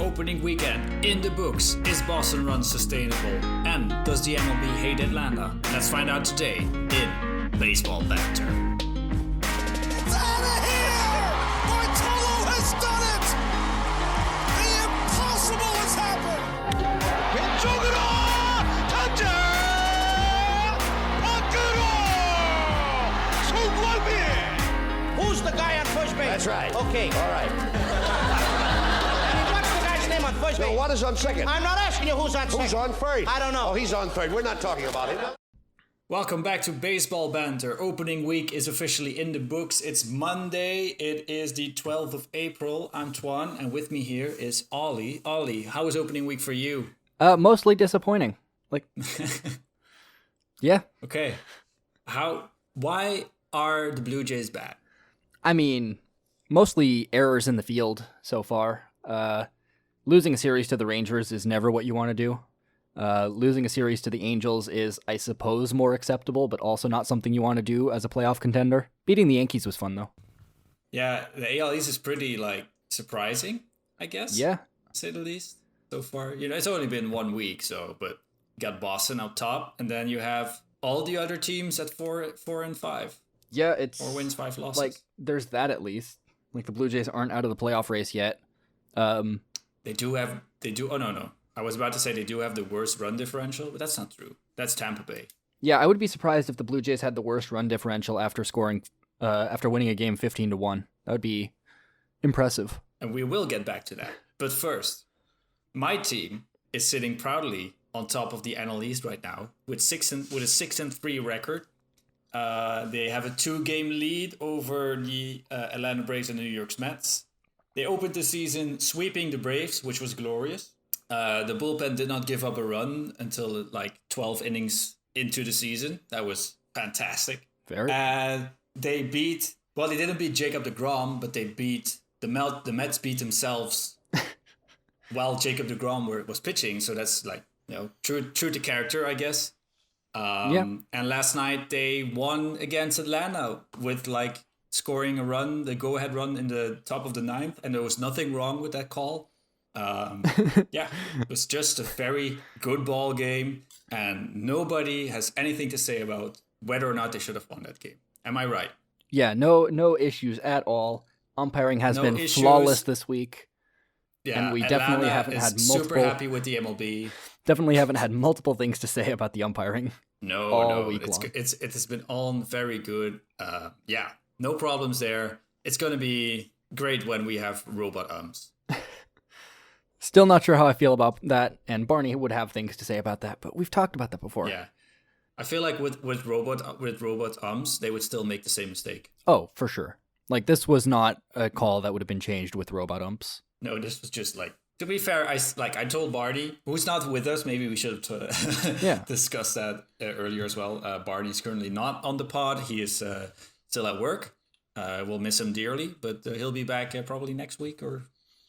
Opening weekend in the books. Is Boston run sustainable? And does the MLB hate Atlanta? Let's find out today in Baseball Banter. It's out of here! Bartolo has done it! The impossible has happened! 왼쪽으로 던져! 밖으로! 송원빈! Who's the guy on first base? That's right. Okay. All right. What's the guy's name on first base? No, what is on second? I'm not asking you who's on second. Who's on third? I don't know. Oh, he's on third. We're not talking about him. Welcome back to Baseball Banter. Opening week is officially in the books. It's Monday. It is the 12th of April. I'm Toine, and with me here is Ollie. Ollie, how was opening week for you? Mostly disappointing. Yeah. Okay. Why are the Blue Jays bad? I mean, mostly errors in the field so far. Losing a series to the Rangers is never what you want to do. Losing a series to the Angels is, I suppose, more acceptable, but also not something you want to do as a playoff contender. Beating the Yankees was fun, though. Yeah, the AL East is pretty, surprising, I guess. Yeah. To say the least, so far. It's only been 1 week, but you got Boston up top, and then you have all the other teams at 4 and 5. Yeah, it's 4 wins, 5 losses. There's that at least. The Blue Jays aren't out of the playoff race yet. They do. Oh, no. I was about to say they do have the worst run differential, but that's not true. That's Tampa Bay. Yeah, I would be surprised if the Blue Jays had the worst run differential after winning a game 15-1. That would be impressive. And we will get back to that. But first, my team is sitting proudly on top of the NL East right now with a 6-3 record. They have a 2-game lead over the Atlanta Braves and the New York Mets. They opened the season sweeping the Braves, which was glorious. The bullpen did not give up a run until 12 innings into the season. That was fantastic. Very. And they didn't beat Jacob deGrom, but they beat the Mets beat themselves while Jacob deGrom was pitching. So that's true to character, I guess. And last night they won against Atlanta with scoring a run, the go-ahead run in the top of the 9th, and there was nothing wrong with that call. It was just a very good ball game, and nobody has anything to say about whether or not they should have won that game. Am I right? Yeah, no issues at all. Umpiring has been flawless this week. Yeah, and we Atlanta definitely haven't had multiple. Super happy with the MLB. Definitely haven't had multiple things to say about the umpiring. No, week long. It has been all very good. No problems there. It's going to be great when we have robot umps. Still not sure how I feel about that, and Barney would have things to say about that, but we've talked about that before. Yeah, I feel like with robot umps, they would still make the same mistake. Oh, for sure. This was not a call that would have been changed with robot umps. No, this was just to be fair, I told Barney, who's not with us, maybe we should have discussed that earlier as well. Barney's currently not on the pod. He is still at work. We'll miss him dearly, but he'll be back probably next week or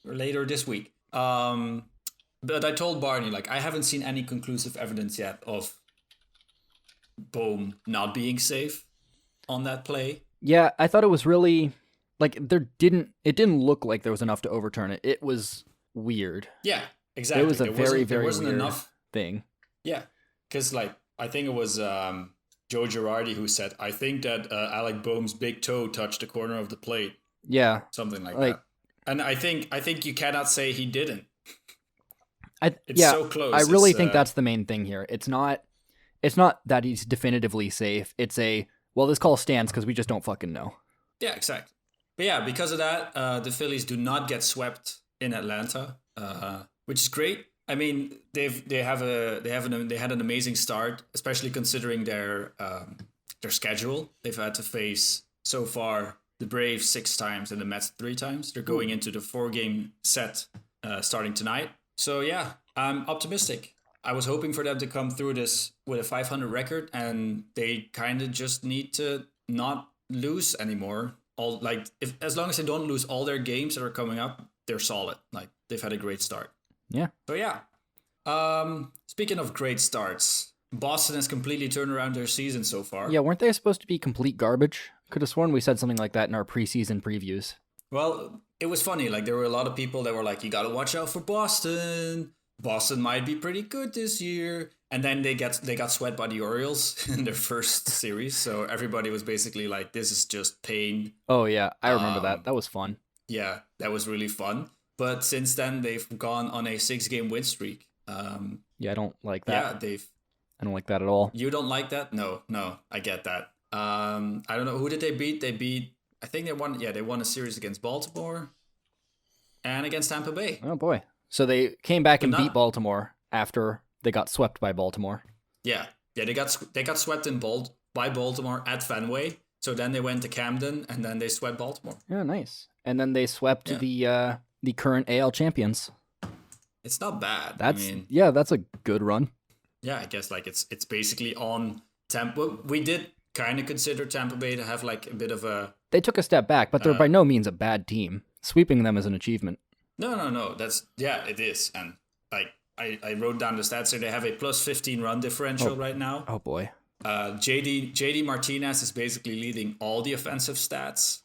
later this week. But I told Barney, I haven't seen any conclusive evidence yet of Bohm not being safe on that play. Yeah, I thought it was really, it didn't look like there was enough to overturn it. It was weird. Yeah, exactly. It was a very weird enough thing. Yeah, because I think it was Joe Girardi who said, I think that Alec Bohm's big toe touched the corner of the plate. Yeah. Something like that. And I think you cannot say he didn't. It's so close. I really think that's the main thing here. It's not that he's definitively safe. It's this call stands because we just don't fucking know. Yeah, exactly. But yeah, because of that, the Phillies do not get swept in Atlanta, which is great. I mean, they had an amazing start, especially considering their schedule. They've had to face so far the Braves 6 times and the Mets 3 times. They're going into the 4-game set starting tonight. So yeah, I'm optimistic. I was hoping for them to come through this with a 500 record, and they kind of just need to not lose anymore. As long as they don't lose all their games that are coming up, they're solid. They've had a great start. Yeah. So yeah. Speaking of great starts, Boston has completely turned around their season so far. Yeah, weren't they supposed to be complete garbage? Could have sworn we said something like that in our preseason previews. Well, it was funny. Like, there were a lot of people that were like, you got to watch out for Boston. Boston might be pretty good this year. And then they got swept by the Orioles in their first series. So everybody was basically like, this is just pain. Oh, yeah. I remember that. That was fun. Yeah, that was really fun. But since then, they've gone on a 6-game win streak. Yeah, I don't like that. Yeah, I don't like that at all. You don't like that? No, I get that. I don't know. Who did they beat? I think they won. Yeah, they won a series against Baltimore and against Tampa Bay. Oh, boy. So they came back and beat Baltimore after they got swept by Baltimore. Yeah, they got swept by Baltimore at Fenway. So then they went to Camden and then they swept Baltimore. Yeah, nice. And then they swept the current AL champions. It's not bad. That's a good run. Yeah, I guess like it's basically on Tampa. We did kind of consider Tampa Bay to have like a bit of a... They took a step back, but they're by no means a bad team. Sweeping them is an achievement. No. It is. And like I wrote down the stats here. They have a plus 15 run differential right now. Oh boy. JD Martinez is basically leading all the offensive stats.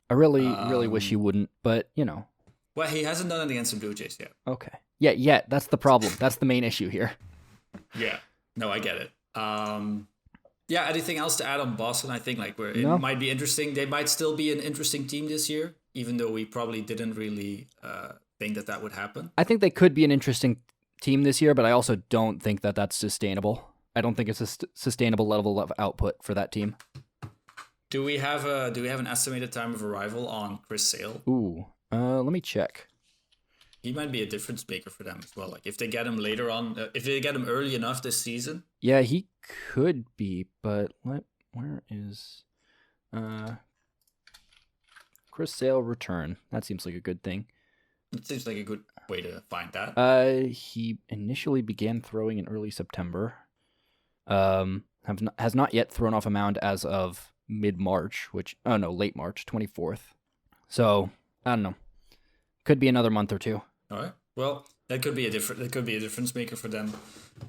I really wish he wouldn't, but you know. Well, he hasn't done it against the Blue Jays yet. Okay. Yeah, that's the problem. That's the main issue here. Yeah. No, I get it. Yeah, anything else to add on Boston? I think like it might be interesting. They might still be an interesting team this year, even though we probably didn't really think that would happen. I think they could be an interesting team this year, but I also don't think that that's sustainable. I don't think it's a sustainable level of output for that team. Do we have an estimated time of arrival on Chris Sale? Ooh, let me check. He might be a difference maker for them as well. Like if they get him later on, if they get him early enough this season. Yeah, he could be, but where is Chris Sale return? That seems like a good thing. It seems like a good way to find that. He initially began throwing in early September. Has not yet thrown off a mound as of mid-March, late March, 24th. So, I don't know. Could be another month or two. All right. Well, that could be a difference maker for them.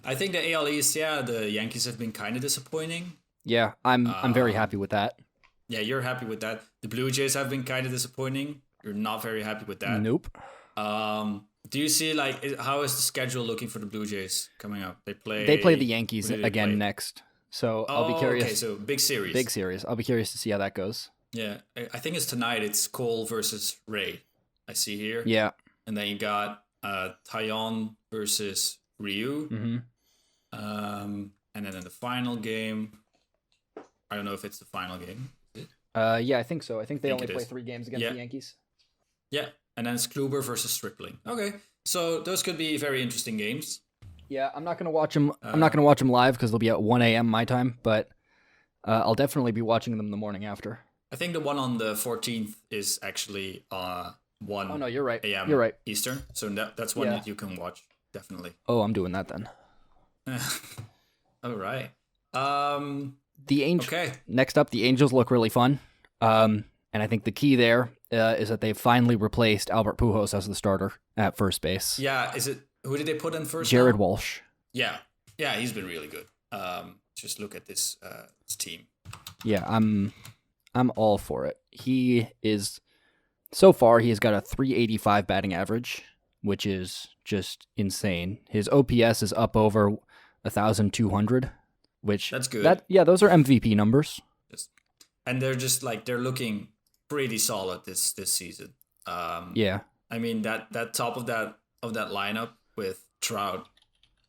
I think the AL East, the Yankees have been kind of disappointing. Yeah, I'm very happy with that. Yeah, you're happy with that. The Blue Jays have been kind of disappointing. You're not very happy with that. Nope. Do you see how is the schedule looking for the Blue Jays coming up? They play the Yankees again next. So I'll be curious. Okay, so big series. Big series. I'll be curious to see how that goes. Yeah, I think it's tonight. It's Cole versus Ray. I see here. Yeah. And then you got Taillon versus Ryu. Mm-hmm. And then in the final game, I don't know if it's the final game. Yeah, I think so. I think they only play 3 games against the Yankees. Yeah, and then it's Kluber versus Stripling. Okay, so those could be very interesting games. Yeah, I'm not gonna watch them. I'm not gonna watch them live because they'll be at 1 a.m. my time. But I'll definitely be watching them the morning after. I think the one on the 14th is actually 1. Oh no, you're right. A.m. You're right. Eastern. So that's one that you can watch definitely. Oh, I'm doing that then. All right. The Angels. Okay. Next up, the Angels look really fun. And I think the key there is that they finally replaced Albert Pujols as the starter at first base. Yeah. Who did they put in first? Jared Walsh. Yeah. Yeah, he's been really good. Just look at this team. Yeah, I'm all for it. So far he has got a 385 batting average, which is just insane. His OPS is up over 1,200, which that's good. Those are MVP numbers. And they're just they're looking pretty solid this season. Yeah. I mean that top of that lineup with Trout,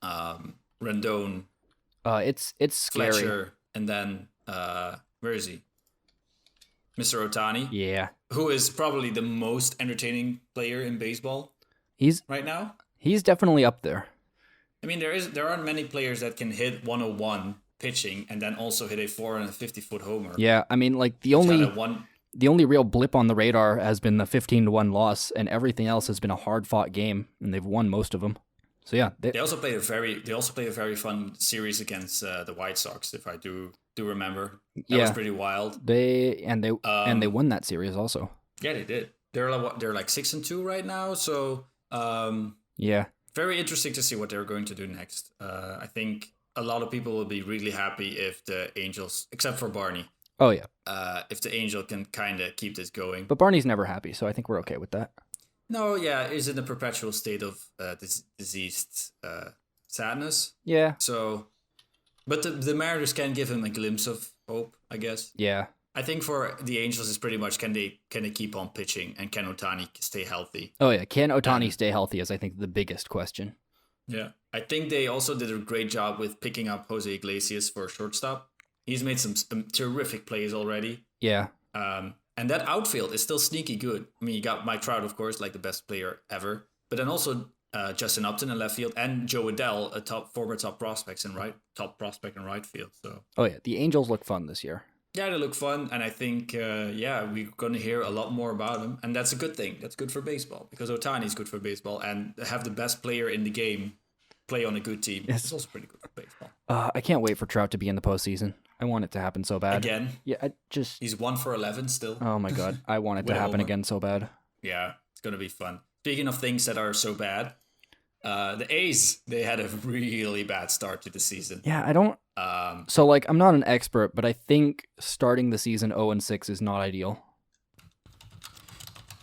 Rendon, it's scary. Fletcher, and then where is he? Mr. Ohtani. Yeah. Who is probably the most entertaining player in baseball right now. He's definitely up there. I mean, there aren't many players that can hit 101 pitching and then also hit a 450-foot homer. Yeah, I mean, the only real blip on the radar has been the 15-1 loss, and everything else has been a hard-fought game, and they've won most of them. So yeah, they also played a very fun series against the White Sox, if I do remember. That was pretty wild. They won that series also. Yeah, they did. They're 6-2 right now, so yeah, very interesting to see what they're going to do next. I think a lot of people will be really happy if the Angels, except for Barney, Oh, yeah. If the Angel can kind of keep this going. But Barney's never happy, so I think we're okay with that. No, yeah, he's in a perpetual state of diseased sadness. Yeah. So, but the Mariners can give him a glimpse of hope, I guess. Yeah. I think for the Angels is pretty much can they keep on pitching and can Ohtani stay healthy? Oh, yeah. Can Ohtani stay healthy is, I think, the biggest question. Yeah. I think they also did a great job with picking up Jose Iglesias for a shortstop. He's made some terrific plays already. Yeah. And that outfield is still sneaky good. I mean, you got Mike Trout, of course, like the best player ever. But then also Justin Upton in left field and Joe Adell, a former top prospect in right field. So. Oh, yeah. The Angels look fun this year. Yeah, they look fun. And I think, we're going to hear a lot more about them. And that's a good thing. That's good for baseball because Ohtani is good for baseball. And have the best player in the game play on a good team. It's also pretty good for baseball. I can't wait for Trout to be in the postseason. I want it to happen so bad. Again? Yeah, He's 1 for 11 still. Oh my god, I want it to happen again so bad. Yeah, it's going to be fun. Speaking of things that are so bad, the A's, they had a really bad start to the season. Yeah, I don't... so, like, I'm not an expert, but I think starting the season 0-6 is not ideal.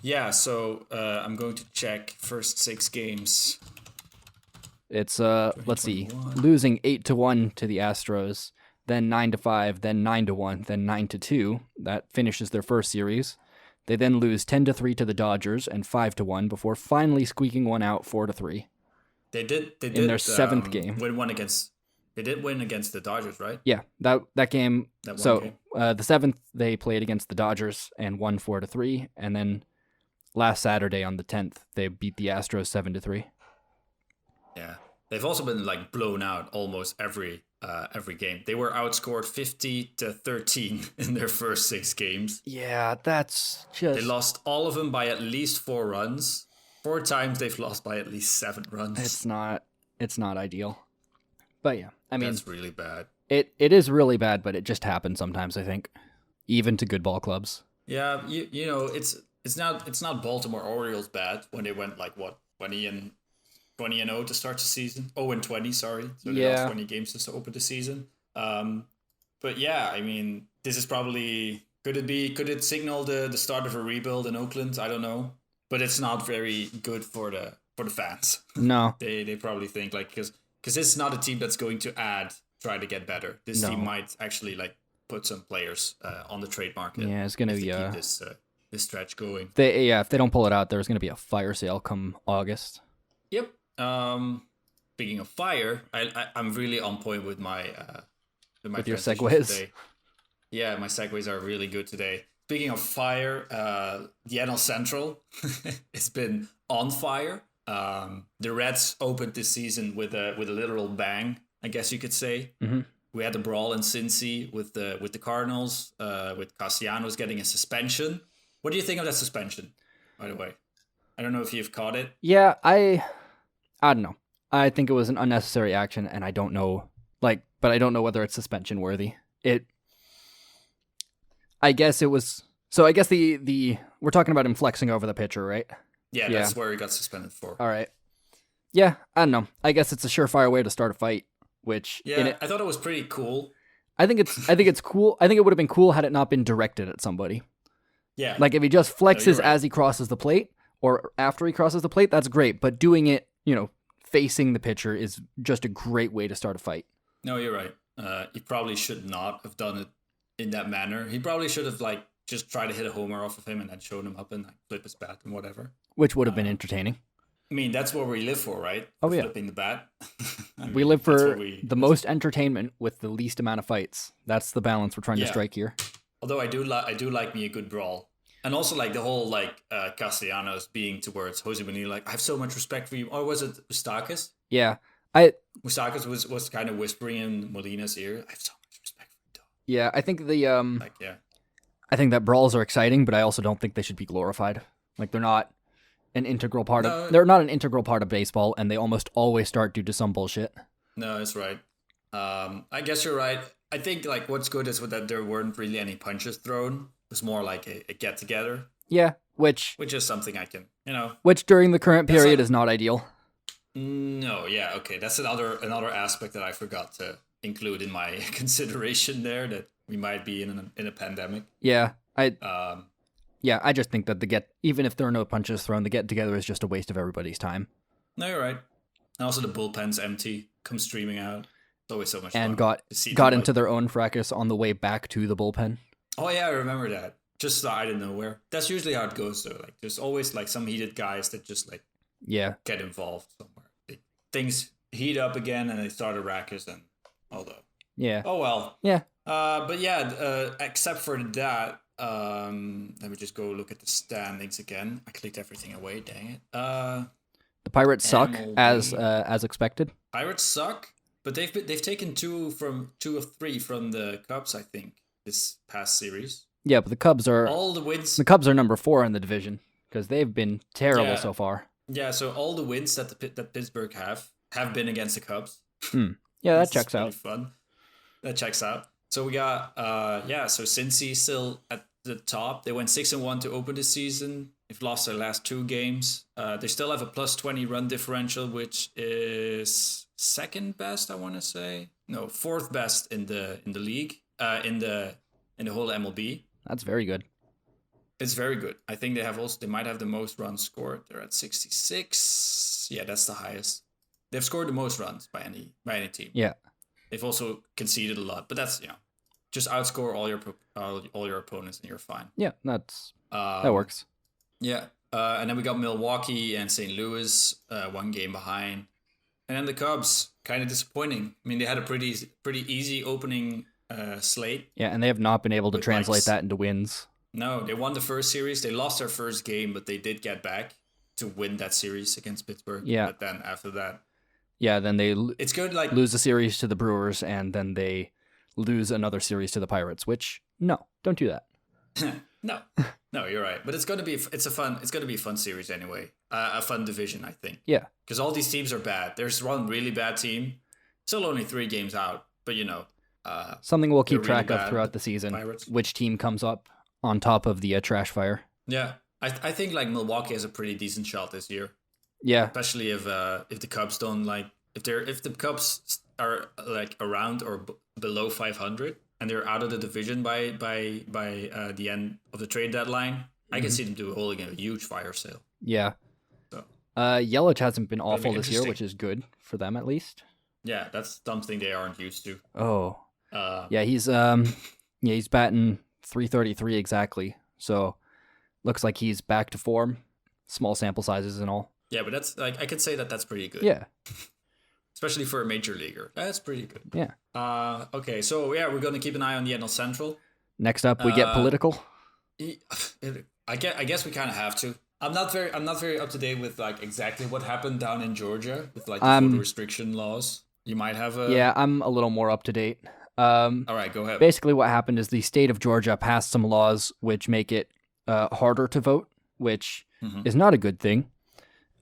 Yeah, so I'm going to check first 6 games. It's, let's see, losing 8-1 to the Astros, then 9-5, then 9-1, then 9-2. That finishes their first series. They then lose 10-3 to the Dodgers and 5-1 before finally squeaking one out 4-3. They did in their 7th game. They did win against the Dodgers, right? Yeah, that game. That so game. The 7th they played against the Dodgers and won 4-3, and then last Saturday on the 10th they beat the Astros 7-3. Yeah, they've also been like blown out almost every game. They were outscored 50-13 in their first 6 games. Yeah, that's just... They lost all of them by at least 4 runs. 4 times they've lost by at least 7 runs. It's not ideal. But yeah, I mean... That's really bad. It is really bad, but it just happens sometimes, I think. Even to good ball clubs. Yeah, you know, it's not Baltimore Orioles bad when they went like, what, 20-0 to start the season? 0-20, sorry. So they lost 20 games to open the season. But yeah, I mean, this is probably... Could it signal the start of a rebuild in Oakland? I don't know. But it's not very good for the fans. No. They probably think like because it's not a team that's going to try to get better. This team might actually like put some players on the trade market. Yeah, it's gonna be keep this stretch going. If they don't pull it out, there's gonna be a fire sale come August. Yep. Speaking of fire, I'm really on point with my with your segues today. Yeah, my segues are really good today. Speaking of fire, the NL Central has been on fire. The Reds opened this season with a literal bang, I guess you could say. Mm-hmm. We had a brawl in Cincy with the Cardinals, with Castellanos getting a suspension. What do you think of that suspension, by the way? I don't know if you've caught it. Yeah, I don't know. I think it was an unnecessary action, and I don't know, but I don't know whether it's suspension worthy. I guess it was. So I guess the we're talking about him flexing over the pitcher, right? Yeah, that's where he got suspended for. All right. Yeah, I don't know. I guess it's a surefire way to start a fight. Which I thought it was pretty cool. I think it's cool. I think it would have been cool had it not been directed at somebody. Yeah. Like if he just flexes right. as he crosses the plate or after he crosses the plate, that's great. But doing it, facing the pitcher is just a great way to start a fight. No, you're right. He probably should not have done it in that manner. He probably should have just tried to hit a homer off of him and then shown him up and flip his bat and whatever. Which would have been entertaining. I mean, that's what we live for, right? Oh, yeah. Flipping the bat. We live for the most entertainment with the least amount of fights. That's the balance we're trying to strike here. Although I do like me a good brawl. And also the whole Castellanos being towards Jose Bonilla, I have so much respect for you. Or was it Moustakas? Yeah. Moustakas was kind of whispering in Molina's ear, I have so much respect for you, dog. Yeah, I think I think that brawls are exciting, but I also don't think they should be glorified. They're not an integral part of baseball, and they almost always start due to some bullshit. No, that's right. I guess you're right. I think what's good is that there weren't really any punches thrown. It was more like a get together. Yeah, which is something I can, Which during the current period is not ideal. No, yeah, okay. That's another aspect that I forgot to include in my consideration there. That we might be in a pandemic. Yeah, Um, I just think that even if there are no punches thrown, the get together is just a waste of everybody's time. no, you're right. And also the bullpen's empty, come streaming out. It's always so much fun. And to see got them, into their own fracas on the way back to the bullpen. Oh yeah, I remember that. Just out of nowhere. That's usually how it goes though. Like there's always like some heated guys that just like Yeah. get involved somewhere. Things heat up again and they start a ruckus and although. Yeah. Oh well. Yeah. But yeah, except for that, let me just go look at the standings again. I clicked everything away, dang it. The Pirates suck MLB. as expected. Pirates suck, but they've taken two of three from the Cubs, I think, this past series. Yeah, but the Cubs are All the wins. number 4 in the division because they've been terrible Yeah. so far. Yeah, so all the wins that Pittsburgh have been against the Cubs. Yeah, that This is checks pretty out. Fun. That checks out. So we got so Cincy still at the top. They went 6-1 to open the season. They've lost their last 2 games. They still have a plus 20 run differential, which is second best, I want to say. No, fourth best in the league. In the whole MLB. That's very good. It's very good. I think they might have the most runs scored. They're at 66. Yeah, that's the highest. They've scored the most runs by any team. Yeah. They've also conceded a lot, but that's just outscore all your opponents and you're fine. Yeah, that works. Yeah, and then we got Milwaukee and St. Louis, 1 game behind, and then the Cubs, kind of disappointing. I mean, they had a pretty easy opening slate. Yeah, and they have not been able to With, translate like, that into wins. No, they won the first series. They lost their first game, but they did get back to win that series against Pittsburgh. Yeah. But then after that, Yeah, then they it's good. Like lose a series to the Brewers, and then they lose another series to the Pirates. Which no, don't do that. no, you're right. But it's gonna be a fun series anyway. A fun division, I think. Yeah, Because all these teams are bad. There's one really bad team, still only 3 games out. But something we'll keep They're track really of bad, throughout the season. Pirates. Which team comes up on top of the trash fire? yeah, I think like Milwaukee has a pretty decent shot this year. Yeah, Especially if the Cubs don't like if the Cubs are like around or below 500 and they're out of the division by the end of the trade deadline, I can see them holding a huge fire sale. yeah. So Yelich hasn't been awful be this year, interesting. which is good for them at least. yeah, that's something they aren't used to. Oh, Uh, yeah. He's batting 333 exactly. So looks like he's back to form. Small sample sizes and all. yeah, but that's like I could say that's pretty good. Yeah, Especially for a major leaguer, that's pretty good. yeah. Okay, so yeah, we're gonna keep an eye on the NL Central. Next up, we get political. I guess we kind of have to. I'm not very up to date with like exactly what happened down in Georgia with like the voter restriction laws. You might have a Yeah, I'm a little more up to date. All right, go ahead. Basically, what happened is the state of Georgia passed some laws which make it harder to vote, which is not a good thing.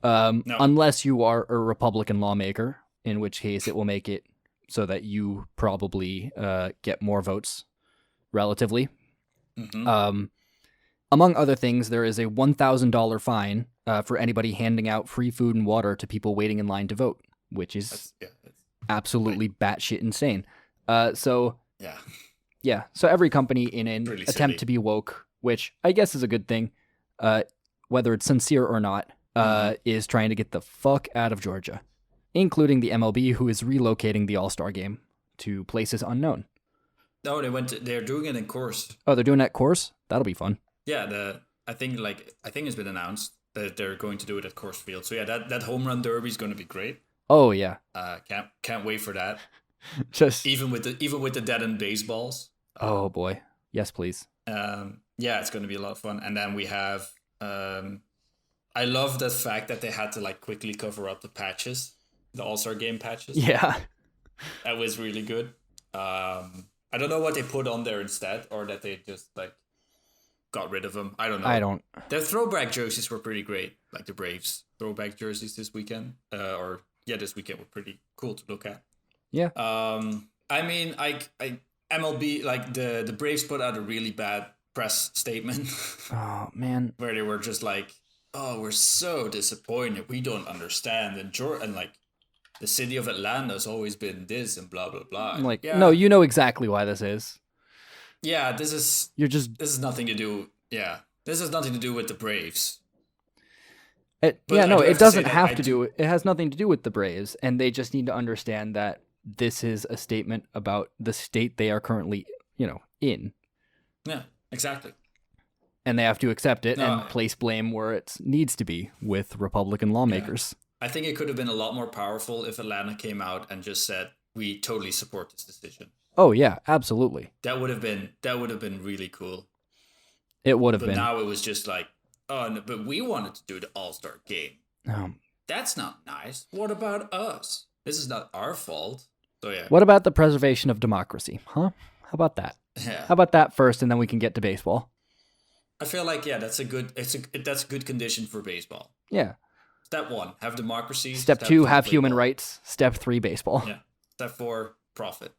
No. Unless you are a Republican lawmaker, in which case it will make it so that you probably get more votes relatively. Among other things, there is a $1,000 fine for anybody handing out free food and water to people waiting in line to vote, which is That's absolutely batshit insane. So yeah. so every company in an Really attempt silly. to be woke, which I guess is a good thing, whether it's sincere or not, is trying to get the fuck out of Georgia, including the MLB, who is relocating the All-Star game to places unknown. No, they're doing it in course. Oh, they're doing that course? That'll be fun. Yeah, I think it's been announced that they're going to do it at Coors Field. So yeah, that home run derby is going to be great. Oh yeah, Can't wait for that. just Even with the dead end baseballs. oh boy, yes please. Yeah, it's going to be a lot of fun. And then we have I love the fact that they had to like quickly cover up the patches, the All-Star game patches. Yeah, That was really good. I don't know what they put on there instead, or that they just like got rid of them. I don't know. I don't. Their throwback jerseys were pretty great, like the Braves throwback jerseys this weekend, this weekend were pretty cool to look at. Yeah, I mean, I MLB, like the Braves put out a really bad press statement oh man, where they were just like, "Oh, we're so disappointed. We don't understand." And like, the city of Atlanta has always been this and blah blah blah. I'm like, Yeah. no, you know exactly why this is. yeah, this is nothing to do. Yeah, this has nothing to do with the Braves. It do have to doesn't say that have to do. It has nothing to do with the Braves, and they just need to understand that this is a statement about the state they are currently, in, Yeah, exactly. and they have to accept it No, and place blame where it needs to be with Republican lawmakers. I think it could have been a lot more powerful if Atlanta came out and just said, "We totally support this decision." Oh yeah, absolutely. That would have been really cool. It would have But been. now it was just like, oh, no, but we wanted to do the All-Star game. Um, That's not nice. What about us? This is not our fault. So yeah. what about the preservation of democracy? Huh? How about that? Yeah. How about that first, and then we can get to baseball? I feel like that's a good condition for baseball. Yeah. Step 1, have democracy. Step 2, 2, have play human ball. rights. Step 3, baseball. Yeah. Step 4, profit.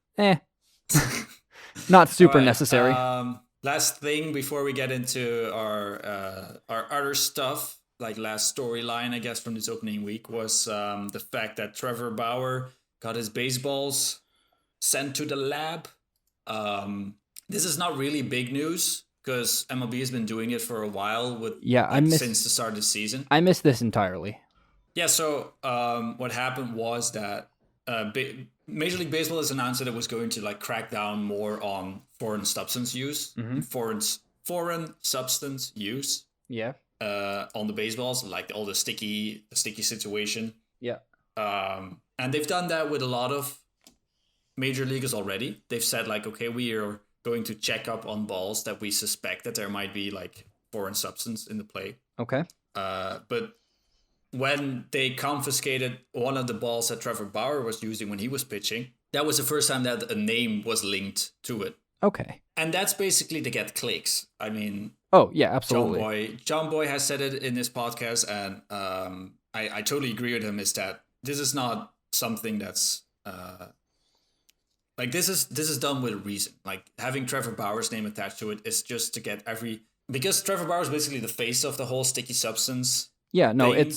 Not super All right, necessary. Last thing before we get into our other stuff, like last storyline, I guess, from this opening week was the fact that Trevor Bauer got his baseballs sent to the lab. This is not really big news because MLB has been doing it for a while since the start of the season. I missed this entirely. Yeah, so what happened was that Major League Baseball has announced that it was going to crack down more on foreign substance use, foreign substance use. Yeah. On the baseballs, like all the sticky situation. Yeah. And they've done that with a lot of major leaguers already. They've said okay, we are going to check up on balls that we suspect that there might be foreign substance in the play. Okay. But when they confiscated one of the balls that Trevor Bauer was using when he was pitching, that was the first time that a name was linked to it. Okay. And that's basically to get clicks. I mean, oh yeah, absolutely. John Boy has said it in this podcast, and I totally agree with him. Is that this is not something that's this is done with a reason. Having Trevor Bauer's name attached to it is just to get because Trevor Bauer is basically the face of the whole sticky substance. Yeah, no, thing.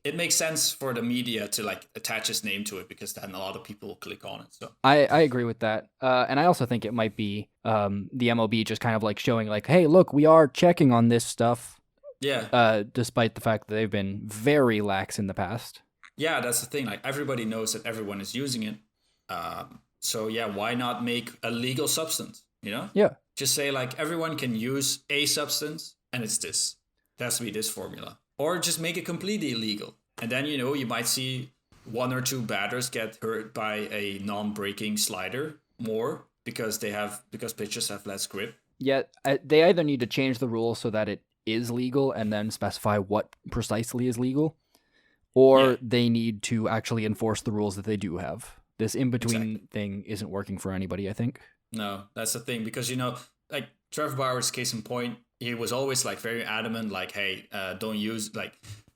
it makes sense for the media to attach his name to it because then a lot of people will click on it. So I agree with that, and I also think it might be the MLB just kind of showing hey, look, we are checking on this stuff. Yeah. Despite the fact that they've been very lax in the past. Yeah, that's the thing. Everybody knows that everyone is using it. So yeah, why not make a legal substance? Yeah. Just say everyone can use a substance, and it's this. It has to be this formula. Or just make it completely illegal. And then, you might see 1 or 2 batters get hurt by a non-breaking slider more because pitchers have less grip. Yeah, they either need to change the rules so that it is legal and then specify what precisely is legal, or they need to actually enforce the rules that they do have. This in-between thing isn't working for anybody, I think. No, that's the thing. Because, Trevor Bauer's case in point, he was always very adamant, hey, don't use,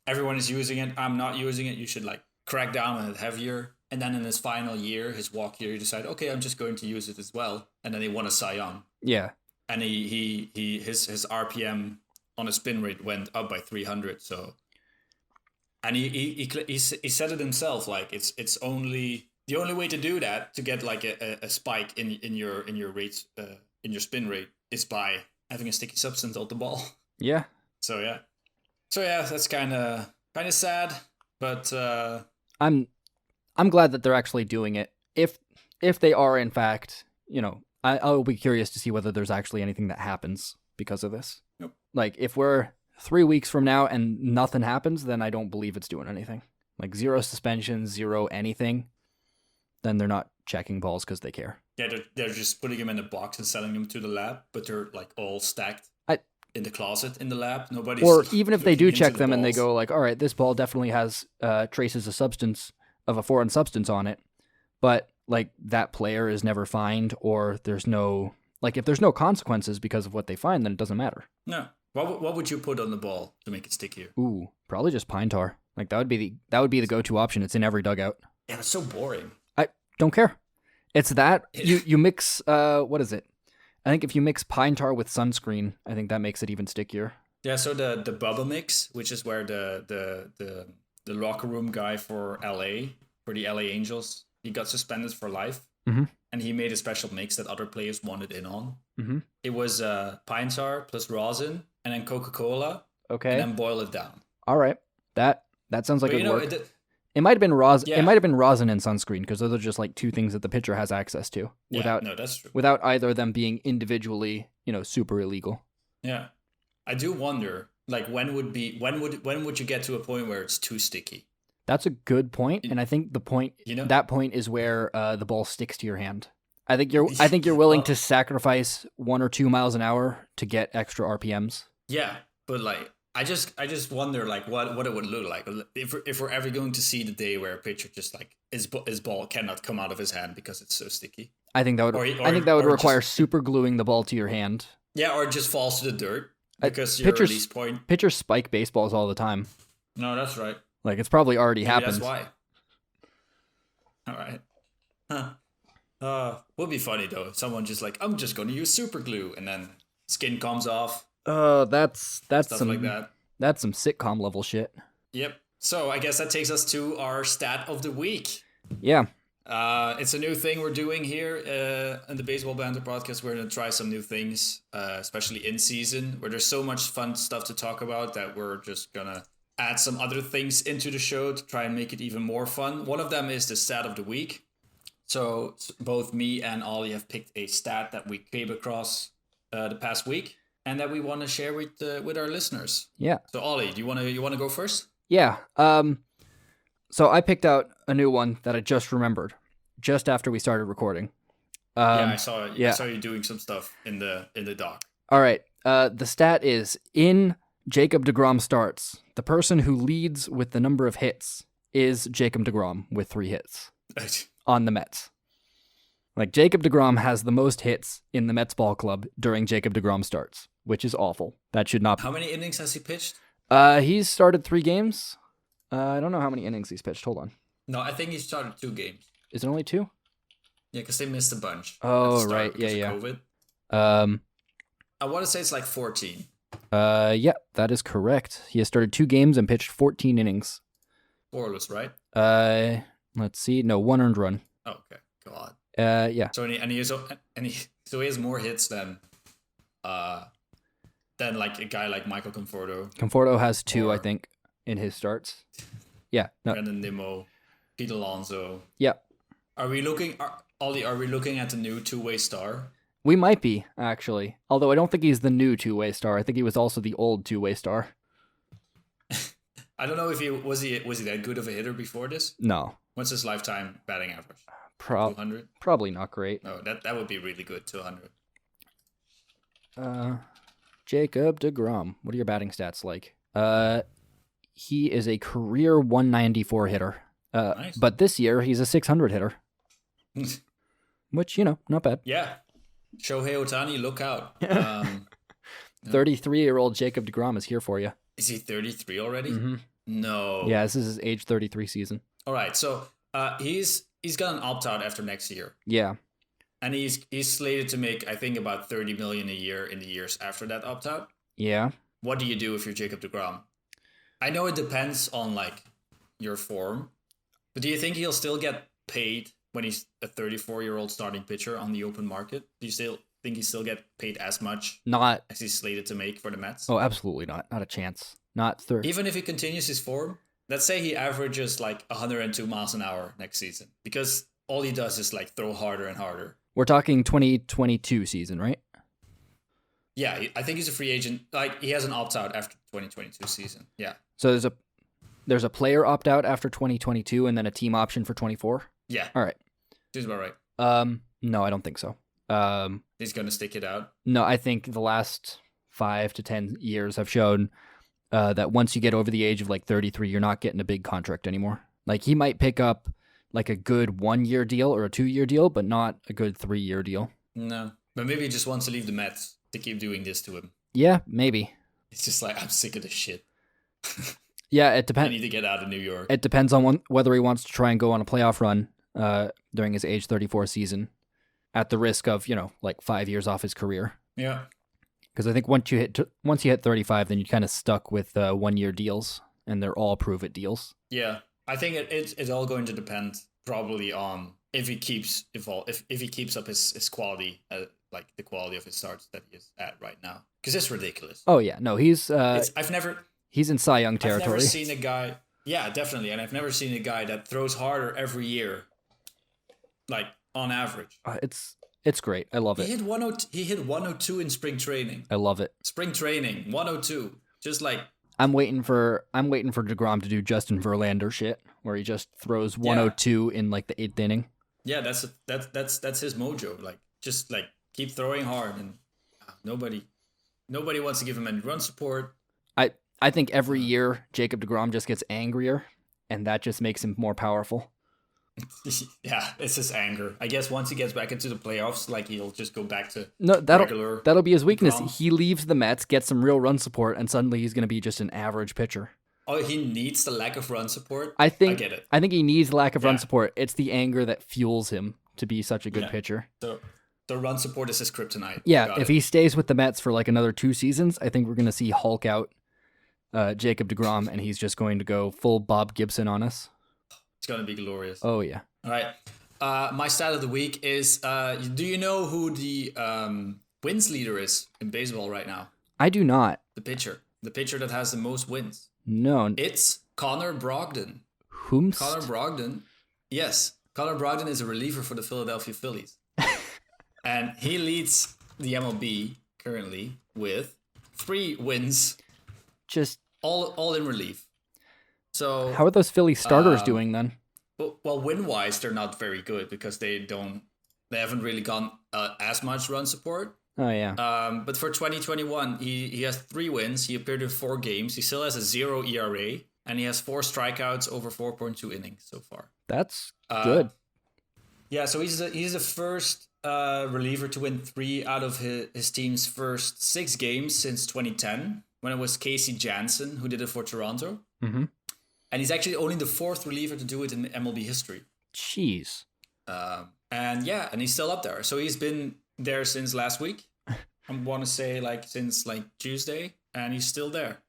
everyone is using it. I'm not using it. You should crack down on it heavier. And then in his final year, his walk year, he decided, okay, I'm just going to use it as well. And then he won a Cy Young. Yeah. And his RPM on his spin rate went up by 300. So, and he said it himself, it's only the only way to do that, to get a spike in your rates, in your spin rate, is by having a sticky substance on the ball. Yeah. So yeah, that's kind of sad, but I'm glad that they're actually doing it. If they are in fact, I'll be curious to see whether there's actually anything that happens because of this. Nope. If we're 3 weeks from now and nothing happens, then I don't believe it's doing anything. 0 suspensions, 0 anything. Then they're not checking balls because they care. Yeah, they're just putting them in a box and selling them to the lab, but they're all stacked in the closet in the lab. Nobody's. Or even if they do check them balls. and they go all right, this ball definitely has traces of a foreign substance on it, but that player is never fined, or there's no if there's no consequences because of what they find, then it doesn't matter. No. What would you put on the ball to make it stickier? Ooh, probably just pine tar. That would be the go-to option. It's in every dugout. Yeah, it's so boring. I don't care. It's that you mix what is it? I think if you mix pine tar with sunscreen, I think that makes it even stickier. Yeah, so the Bubba mix, which is where the locker room guy for the LA Angels, he got suspended for life. Mm-hmm. and he made a special mix that other players wanted in on. Mm-hmm. It was pine tar plus rosin, and then Coca-Cola, Okay. and then boil it down. All right. That sounds like But it work. it It might have been rosin. Yeah. It might have been rosin and sunscreen because those are just like two things that the pitcher has access to yeah, no, that's true. without either of them being individually, super illegal. Yeah, I do wonder, like, when would you get to a point where it's too sticky? That's a good point, and I think the point that point is where the ball sticks to your hand. I think you're willing to sacrifice 1 or 2 miles an hour to get extra RPMs. Yeah, but like, I just wonder, like, what it would look like if we're ever going to see the day where a pitcher just like his ball cannot come out of his hand because it's so sticky. I think that would Or require just- super gluing the ball to your hand. Yeah, or it just falls to the dirt because your release point. Pitchers spike baseballs all the time. No, that's right. Like, it's probably already Maybe happened. that's why. All right. Huh. Would be funny though. Someone just like, I'm just going to use super glue, and then skin comes off. That's Stuff some like that. That's some sitcom level shit. Yep. So I guess that takes us to our stat of the week. Yeah. It's a new thing we're doing here in the Baseball Banter podcast. We're going to try some new things, especially in season, where there's so much fun stuff to talk about that we're just going to add some other things into the show to try and make it even more fun. One of them is the stat of the week. So both me and Ollie have picked a stat that we came across the past week and that we want to share with our listeners. Yeah. So Ollie, do you want to go first? Yeah. So I picked out a new one that I just remembered just after we started recording. Yeah, I saw it. yeah. I saw you doing some stuff in the doc. All right. The stat is in Jacob deGrom starts. The person who leads with the number of hits is Jacob deGrom with 3 hits on the Mets. Like, Jacob deGrom has the most hits in the Mets ball club during Jacob deGrom starts, which is awful. That should not. How many innings has he pitched? He's started 3 games. I don't know how many innings he's pitched. Hold on. No, I think he started 2 games. Is it only 2? Yeah, because they missed a bunch. Oh, at the start right. because Yeah, of yeah. COVID. I want to say it's like 14. Yeah, that is correct. He has started 2 games and pitched 14 innings. Scoreless, right? Let's see. No, 1 earned run. Oh, okay. God. Yeah. So he has more hits than like a guy like Michael Conforto, Conforto has 2, Or- I think, in his starts. Yeah. No. Brandon Nimmo, Pete Alonso. Yeah. Are we looking at the new two-way star? We might be, actually. Although I don't think he's the new two-way star. I think he was also the old two-way star. I don't know if he was that good of a hitter before this. No. What's his lifetime batting average? 200? Probably not great. No, that would be really good. 200. Jacob deGrom. What are your batting stats like? He is a career 194 hitter. Nice. But this year, he's a 600 hitter. Which, not bad. Yeah. Shohei Ohtani, look out. 33-year-old Jacob deGrom is here for you. Is he 33 already? Mm-hmm. No. Yeah, this is his age 33 season. All right. So he's got an opt-out after next year. Yeah. And he's slated to make, I think, about $30 million a year in the years after that opt-out. Yeah. What do you do if you're Jacob deGrom? I know it depends on, like, your form. But do you think he'll still get paid when he's a 34-year-old starting pitcher on the open market? Do you still think he still get paid as much Not. as he's slated to make for the Mets? Oh, absolutely not. Not a chance. Not 30. Even if he continues his form? Let's say he averages, like, 102 miles an hour next season. Because all he does is, like, throw harder and harder. We're talking 2022 season, right? Yeah, I think he's a free agent. Like, he has an opt-out after 2022 season. Yeah. So there's a player opt-out after 2022 and then a team option for 24? Yeah. All right. Seems about right. No, I don't think so. He's going to stick it out. No, I think the last 5 to 10 years have shown that once you get over the age of like 33, you're not getting a big contract anymore. Like, he might pick up like a good 1-year deal or a 2-year deal, but not a good 3-year deal. No. But maybe he just wants to leave the Mets to keep doing this to him. Yeah, maybe. It's just like, I'm sick of this shit. Yeah, it I depends. need to get out of New York. It depends on whether he wants to try and go on a playoff run during his age 34 season at the risk of, like 5 years off his career. Yeah. Because I think once you hit 35, then you're kind of stuck with 1-year deals, and they're all prove-it deals. Yeah. I think it's all going to depend probably on if he keeps if he keeps up his quality, like the quality of his starts that he is at right now, because it's ridiculous. Oh yeah, no, he's he's in Cy Young territory. I've never seen a guy. Yeah, definitely, and I've never seen a guy that throws harder every year, like on average. It's great. I love it. He hit 102 in spring training. I love it. Spring training 102, just like. I'm waiting for DeGrom to do Justin Verlander shit, where he just throws 102 in like the 8th inning. Yeah, that's his mojo. Like, just like keep throwing hard, and nobody wants to give him any run support. I think every year Jacob DeGrom just gets angrier, and that just makes him more powerful. Yeah, it's his anger. I guess once he gets back into the playoffs, like he'll just go back to that'll be his weakness. DeGrom. He leaves the Mets, gets some real run support, and suddenly he's going to be just an average pitcher. Oh, he needs the lack of run support? I get it. I think he needs the lack of run support. It's the anger that fuels him to be such a good pitcher. So the run support is his kryptonite. Yeah, if he stays with the Mets for like another 2 seasons, I think we're going to see Hulk out Jacob DeGrom, and he's just going to go full Bob Gibson on us. It's going to be glorious. Oh, yeah. All right. My stat of the week is, do you know who the wins leader is in baseball right now? I do not. The pitcher that has the most wins. No. It's Connor Brogdon. Whomst? Connor Brogdon. Yes. Connor Brogdon is a reliever for the Philadelphia Phillies. And he leads the MLB currently with 3 wins. Just all in relief. So how are those Philly starters doing then? Well, win-wise, they're not very good because they haven't really gone as much run support. Oh yeah. But for 2021, he has 3 wins. He appeared in 4 games. He still has a 0 ERA, and he has 4 strikeouts over 4.2 innings so far. That's good. Yeah, so he's the first reliever to win 3 out of his team's first 6 games since 2010, when it was Casey Janssen who did it for Toronto. Mm-hmm. And he's actually only the 4th reliever to do it in MLB history. Jeez. And he's still up there. So he's been there since last week. I want to say since Tuesday, and he's still there,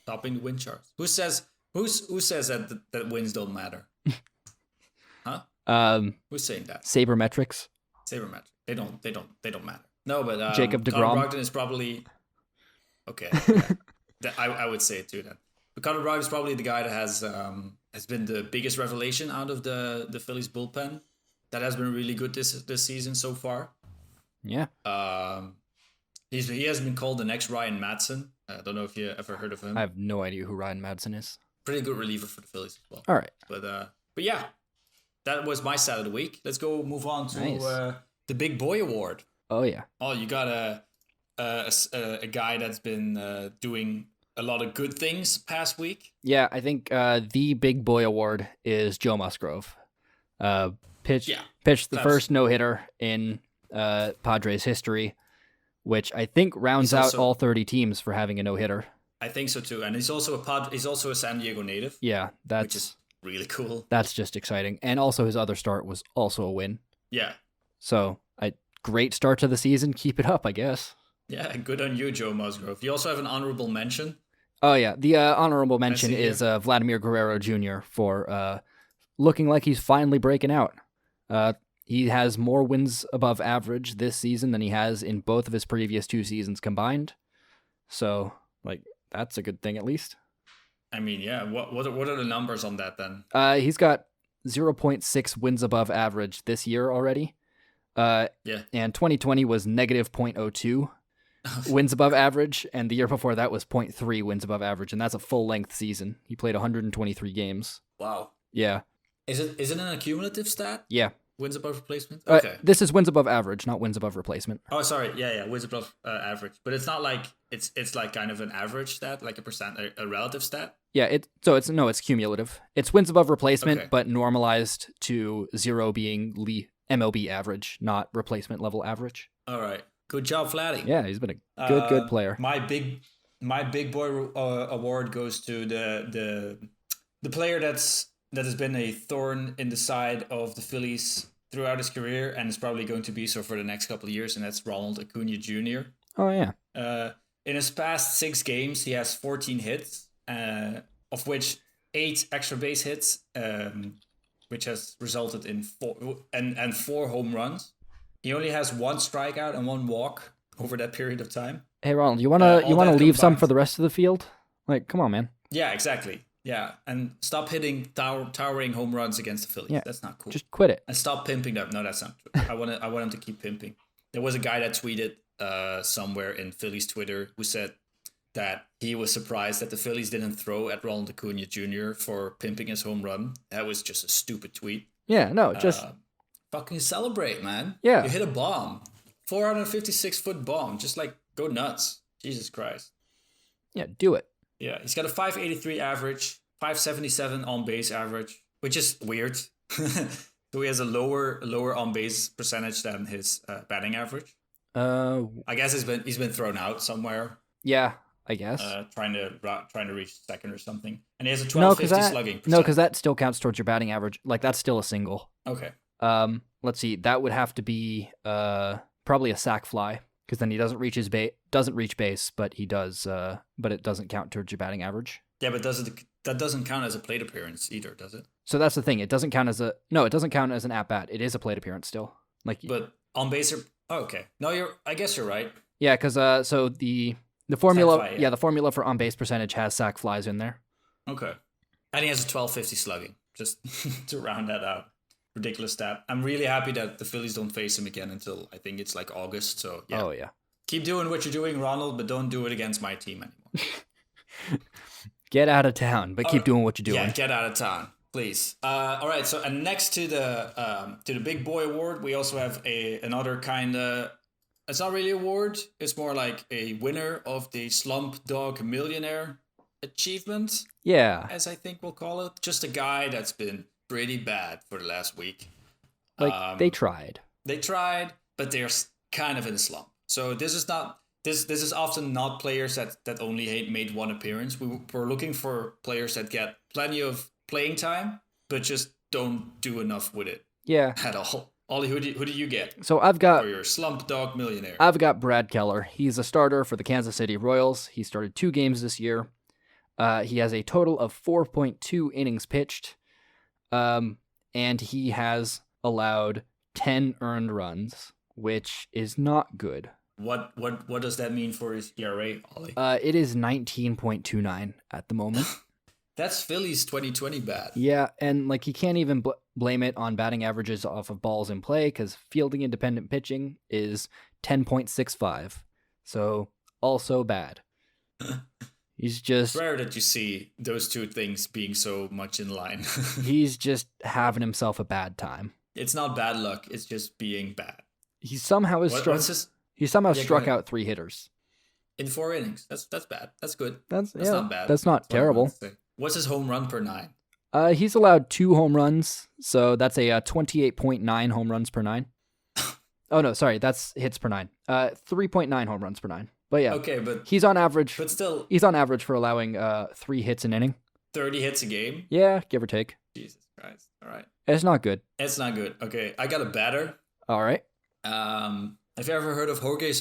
topping the win charts. Who says that wins don't matter? Huh? Who's saying that? Sabermetrics. Sabermetrics. They don't matter. No, but Jacob DeGrom. Connor Brogdon is probably okay. Yeah. I would say it too then. But Connor Brogdon is probably the guy that has been the biggest revelation out of the Phillies bullpen. That has been really good this season so far. Yeah. He has been called the next Ryan Madsen. I don't know if you ever heard of him. I have no idea who Ryan Madsen is. Pretty good reliever for the Phillies as well. All right. But yeah, that was my stat of the week. Let's go move on to the Big Boy Award. Oh yeah. Oh, you got a guy that's been doing a lot of good things past week. Yeah, I think the Big Boy Award is Joe Musgrove. Pitched the first no-hitter in Padres history, which I think rounds out all 30 teams for having a no-hitter. I think so too, and he's also a San Diego native. Yeah, which is really cool. That's just exciting, and also his other start was also a win. Yeah. So, great start to the season. Keep it up, I guess. Yeah, good on you, Joe Musgrove. You also have an honorable mention. Oh yeah, the honorable mention is Vladimir Guerrero Jr. for looking like he's finally breaking out. He has more wins above average this season than he has in both of his previous 2 seasons combined. So, that's a good thing at least. I mean, yeah. What are the numbers on that then? He's got 0.6 wins above average this year already. And 2020 was negative 0.02 wins above average, and the year before that was 0.3 wins above average, and that's a full-length season. He played 123 games. Wow. Yeah. Is it an accumulative stat? Yeah. Wins above replacement? Okay. This is wins above average, not wins above replacement. Oh, sorry. Yeah. Wins above average. But it's not like it's like kind of an average stat, like a relative stat. Yeah, it's cumulative. It's wins above replacement, but normalized to 0 being MLB average, not replacement level average. All right. Good job, Flatty. Yeah, he's been a good player. My big boy award goes to the player that has been a thorn in the side of the Phillies throughout his career, and is probably going to be so for the next couple of years, and that's Ronald Acuna Jr. Oh yeah. In his past 6 games, he has 14 hits, of which 8 extra base hits. which has resulted in 4 home runs. He only has 1 strikeout and 1 walk over that period of time. Hey, Ronald, you wanna leave some combined. for the rest of the field? Like, come on, man. Yeah, exactly. Yeah, and stop hitting towering home runs against the Phillies. Yeah, That's not cool. Just quit it. And stop pimping them. No, that's not true. I want him to keep pimping. There was a guy that tweeted somewhere in Phillies Twitter who said that he was surprised that the Phillies didn't throw at Ronald Acuna Jr. for pimping his home run. That was just a stupid tweet. Yeah, no, just Fucking celebrate, man. Yeah. You hit a bomb. 456-foot bomb. Just like go nuts. Jesus Christ. yeah, do it. Yeah, he's got a 583 average, 577 on base average, which is weird. So he has a lower on base percentage than his batting average. I guess he's been thrown out somewhere, Yeah, I guess. trying to reach second or something. And he has a No, 1250 slugging percent. no, because that still counts towards your batting average. Like that's still a single. Okay. Let's see. That would have to be probably a sac fly because then he doesn't reach base, but he does. But it doesn't count towards your batting average. Yeah, but that doesn't count as a plate appearance either, does it? So that's the thing. It doesn't count as it doesn't count as an at bat. It is a plate appearance still. Like, But on base okay. No, I guess you're right. yeah, because so the formula, Sac fly, yeah. the formula for on base percentage has sac flies in there. Okay. And he has a 1250 slugging, just to round that out. Ridiculous stat. I'm really happy that the Phillies don't face him again until I think it's like August. So yeah, Oh yeah. keep doing what you're doing, Ronald, but don't do it against my team anymore. Get out of town, but keep doing what you're doing. Yeah, get out of town, please. All right. So and next to the Big Boy Award, we also have another kind of. It's not really an award. It's more like a winner of the Slumpdog Millionaire achievement, Yeah. as I think we'll call it. Just a guy that's been pretty bad for the last week. Like they tried. They tried, but they're kind of in a slump. So this is not this is often not players that only made 1 appearance. We're looking for players that get plenty of playing time, but just don't do enough with it Yeah. at all. Ollie, who do you get So I've got for your Slumpdog Millionaire? I've got Brad Keller. He's a starter for the Kansas City Royals. He started 2 games this year. He has a total of 4.2 innings pitched, and he has allowed 10 earned runs, which is not good. What does that mean for his ERA, Ollie? It is 19.29 at the moment. That's Phillies 2020 bad. Yeah, and like he can't even blame it on batting averages off of balls in play because fielding independent pitching is 10.65. So also bad. He's just It's rare that you see those two things being so much in line. he's just having himself a bad time. It's not bad luck. It's just being bad. He somehow is What's his he somehow Yeah, go struck ahead. out 3 hitters. in 4 innings? That's bad. That's good. That's not bad. That's not That's what I terrible. wanted to say. What's his home run per 9? He's allowed 2 home runs, so that's a 28.9 home runs per 9. Oh no, sorry, that's hits per 9. 3.9 home runs per 9. But yeah, Okay, but he's on average. still He's on average for allowing 3 hits an inning. 30 hits a game. Yeah, give or take. Jesus Christ. All right. It's not good. It's not good. Okay, I got a batter. All right, Have you ever heard of Jorge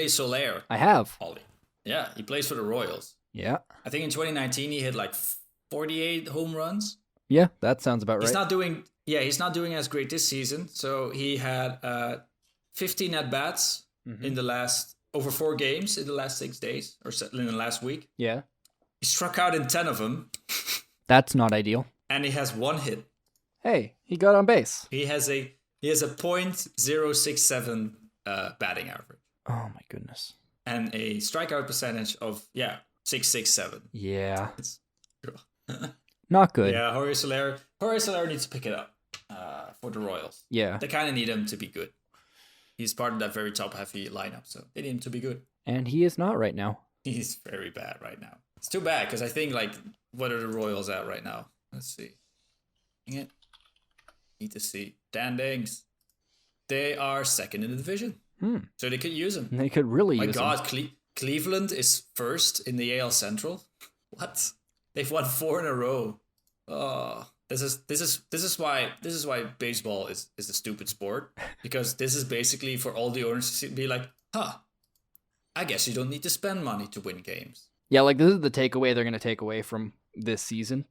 Soler, I have. Ollie? Yeah, he plays for the Royals. Yeah, I think in 2019 he hit like 48 home runs. yeah, that sounds about right. He's not doing as great this season. So he had 15 at bats in the last over 4 games in the last 6 days or in the last week. Yeah, He struck out in 10 of them, that's not ideal. and he has 1 hit. Hey, he got on base. He has a .067 batting average Oh my goodness. and a strikeout percentage of 667. Yeah, It's not good. yeah, Jorge Soler needs to pick it up for the Royals. Yeah, They kind of need him to be good. He's part of that very top heavy lineup, so they need him to be good. and he is not right now. He's very bad right now. It's too bad because I think like what are the Royals at right now? Let's see. Dang it. Need to see standings. They are second in the division, so they could use him. They could really My use him. God, Cleveland is first in the AL Central. What? They've won 4 in a row. Oh, this is why baseball is a stupid sport, because this is basically for all the owners to be like, I guess you don't need to spend money to win games. Yeah, like this is the takeaway they're going to take away from this season,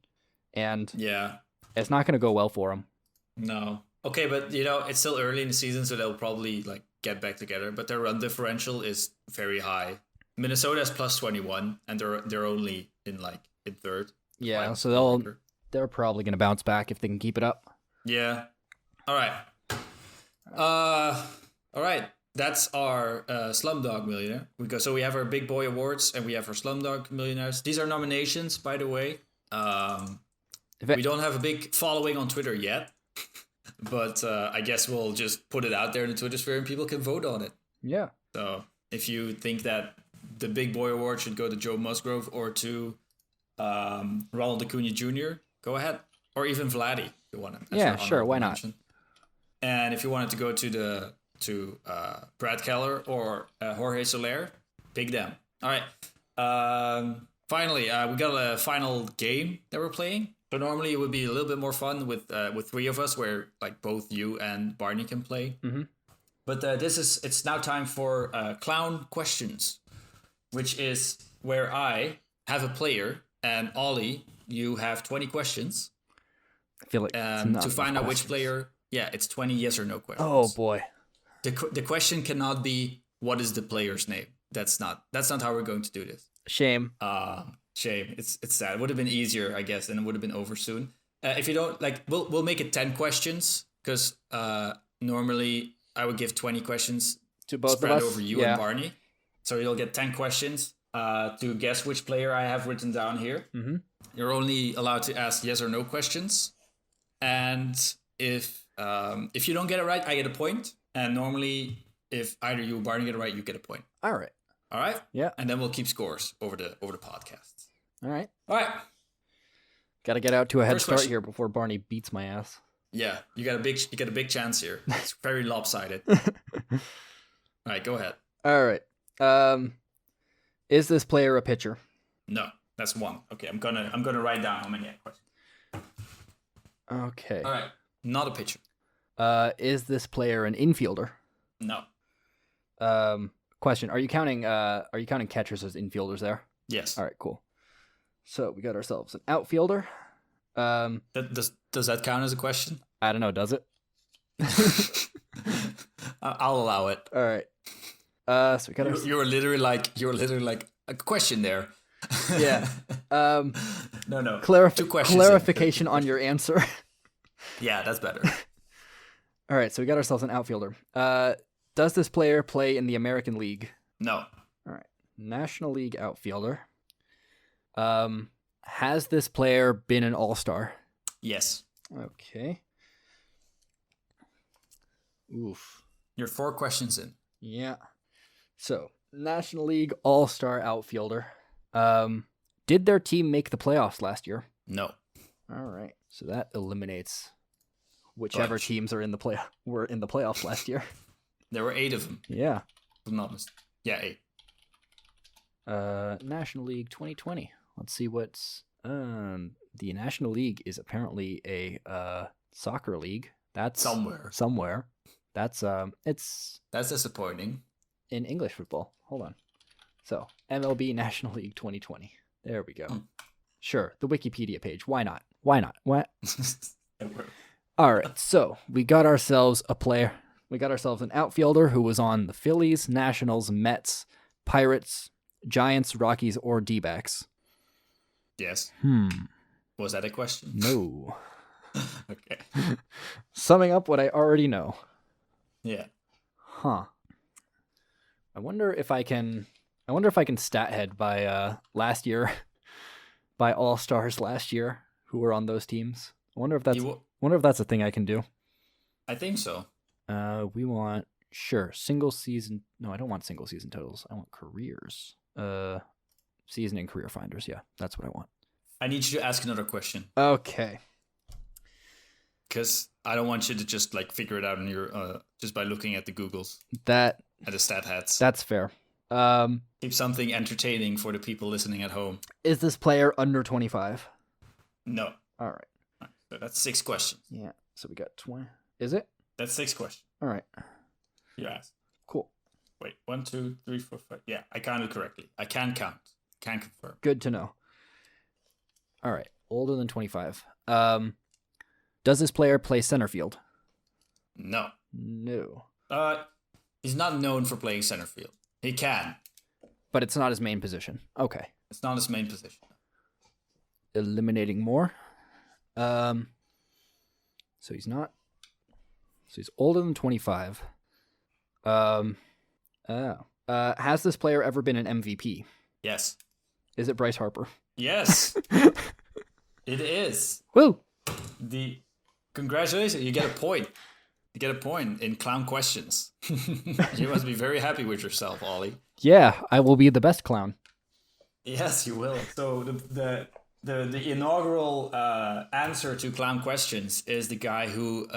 and Yeah. it's not going to go well for them. No. Okay, but it's still early in the season, so they'll probably like get back together. But their run differential is very high. Minnesota has plus 21, and they're only in third. Yeah, so they're probably gonna bounce back if they can keep it up. Yeah. All right. All right. That's our Slumdog Millionaire. We have our Big Boy Awards and we have our Slumdog Millionaires. These are nominations, by the way. We don't have a big following on Twitter yet, but I guess we'll just put it out there in the Twitter sphere and people can vote on it. Yeah. So if you think that the Big Boy Award should go to Joe Musgrove or to Ronald Acuna Jr., go ahead. Or even Vladdy, if you want to. Yeah, sure. Why not? And if you wanted to go to Brad Keller or Jorge Soler, pick them. All right. Finally, we got a final game that we're playing. So normally it would be a little bit more fun with three of us, where like both you and Barney can play. Mm-hmm. But it's now time for Clown Questions, which is where I have a player and Ollie, you have 20 questions. I feel like to find out which player. Yeah, it's 20 yes or no questions. Oh boy. The question cannot be what is the player's name. That's not how we're going to do this. Shame. Shame. It's sad. It would have been easier, I guess, and it would have been over soon. If you don't we'll make it 10 questions because normally I would give 20 questions to both spread of us over you and Barney. So you'll get 10 questions to guess which player I have written down here. Mm-hmm. You're only allowed to ask yes or no questions, and if you don't get it right, I get a point. And normally, if either you or Barney get it right, you get a point. All right. All right. Yeah. And then we'll keep scores over the podcasts. All right. All right. Got to get out to a head First start question. here before Barney beats my ass. Yeah, you got a big chance here. It's very lopsided. All right, go ahead. All right. Is this player a pitcher? No, that's one. Okay, I'm gonna write down how many questions. Okay. All right, not a pitcher. Is this player an infielder? No. Question: Are you counting catchers as infielders there? Yes. All right. Cool. So we got ourselves an outfielder. Does that count as a question? I don't know. Does it? I'll allow it. All right. So we got you were literally like a question there. Yeah. No. Two questions. Clarification on your answer. Yeah, that's better. All right. So we got ourselves an outfielder. Does this player play in the American League? No. All right. National League outfielder. Has this player been an All-Star? Yes. Okay. Oof. You're 4 questions in. Yeah. So, National League All-Star outfielder. Did their team make the playoffs last year? No. All right. So that eliminates whichever teams were in the playoffs last year. There were 8 of them. Yeah. Yeah, 8. National League 2020. Let's see what's the National League is apparently a soccer league. That's somewhere. That's disappointing. In English football. Hold on. So, MLB National League 2020. There we go. Sure, the Wikipedia page. Why not? What? All right. So, we got ourselves a player. We got ourselves an outfielder who was on the Phillies, Nationals, Mets, Pirates, Giants, Rockies, or D-backs. Yes. Was that a question? No. Okay. Summing up what I already know. Yeah. Huh. I wonder if I can stat head by last year, by All-Stars last year who were on those teams. I wonder if that's a thing I can do. I think so. We want single season. No, I don't want single season totals. I want careers. Season and career finders. Yeah, that's what I want. I need you to ask another question. Okay. Because I don't want you to just figure it out in your just by looking at the Googles. At the stat hats. That's fair. Keep something entertaining for the people listening at home. Is this player under 25? No. All right. So that's 6 questions. Yeah. So we got 20. Is it? That's 6 questions. All right. You asked. Cool. Wait, 1, 2, 3, 4, 5. Yeah, I counted correctly. I can count. Can confirm. Good to know. All right. Older than 25. Does this player play center field? No. No. He's not known for playing center field. He can. But it's not his main position. Okay. It's not his main position. Eliminating more. So he's not. So he's older than 25. Has this player ever been an MVP? Yes. Is it Bryce Harper? Yes. It is. Woo! Congratulations, you get a point. You get a point in clown questions. You must be very happy with yourself, Ollie. Yeah, I will be the best clown. Yes, you will. So the inaugural answer to clown questions is the guy who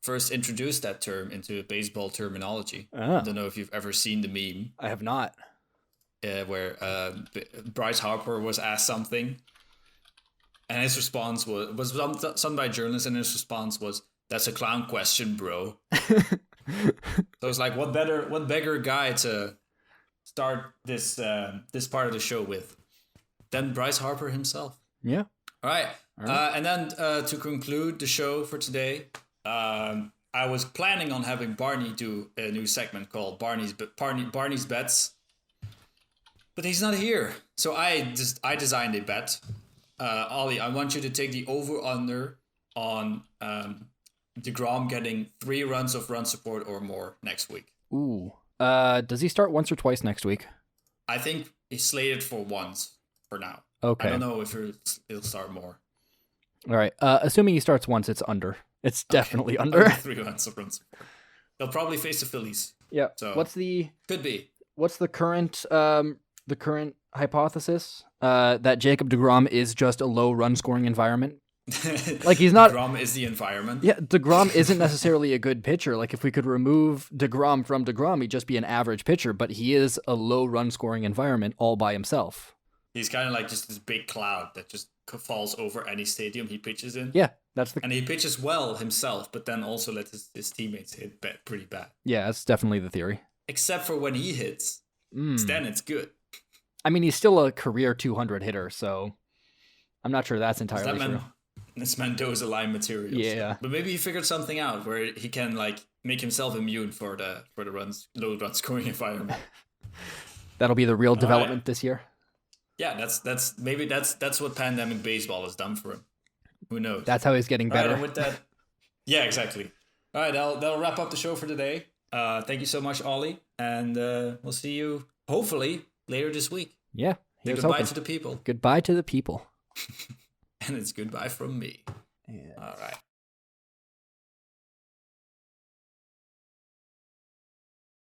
first introduced that term into baseball terminology. Oh. I don't know if you've ever seen the meme I have not. where Bryce Harper was asked something, and his response was something by a journalist, and his response was, "That's a clown question, bro." So it's like, what beggar guy to start this part of the show with than Bryce Harper himself? Yeah. All right. And then to conclude the show for today, I was planning on having Barney do a new segment called Barney's Bets, but he's not here. So I designed a bet. Ollie, I want you to take the over-under on DeGrom getting 3 runs of run support or more next week. Ooh. Does he start once or twice next week? I think he's slated for once for now. Okay. I don't know if he'll start more. All right. Assuming he starts once, it's under. It's definitely under. 3 runs of run support. They'll probably face the Phillies. Yeah. So Could be. What's the current hypothesis? That Jacob DeGrom is just a low run scoring environment. Like he's not. DeGrom is the environment. Yeah, DeGrom isn't necessarily a good pitcher. Like if we could remove DeGrom from DeGrom, he'd just be an average pitcher. But he is a low run scoring environment all by himself. He's kind of like just this big cloud that just falls over any stadium he pitches in. Yeah, and he pitches well himself, but then also lets his teammates hit pretty bad. Yeah, that's definitely the theory. Except for when he hits, then it's good. I mean, he's still a career 200 hitter, so I'm not sure that's entirely true. This Mendoza line material. Yeah, but maybe he figured something out where he can like make himself immune for the low run scoring environment. That'll be the real development this year. Yeah, that's what pandemic baseball has done for him. Who knows? That's how he's getting better. All right, and with that, yeah, exactly. All right, that'll wrap up the show for today. Thank you so much, Ollie, and we'll see you hopefully later this week. Yeah. Goodbye to the people. Goodbye to the people. And it's goodbye from me. Yeah. All right.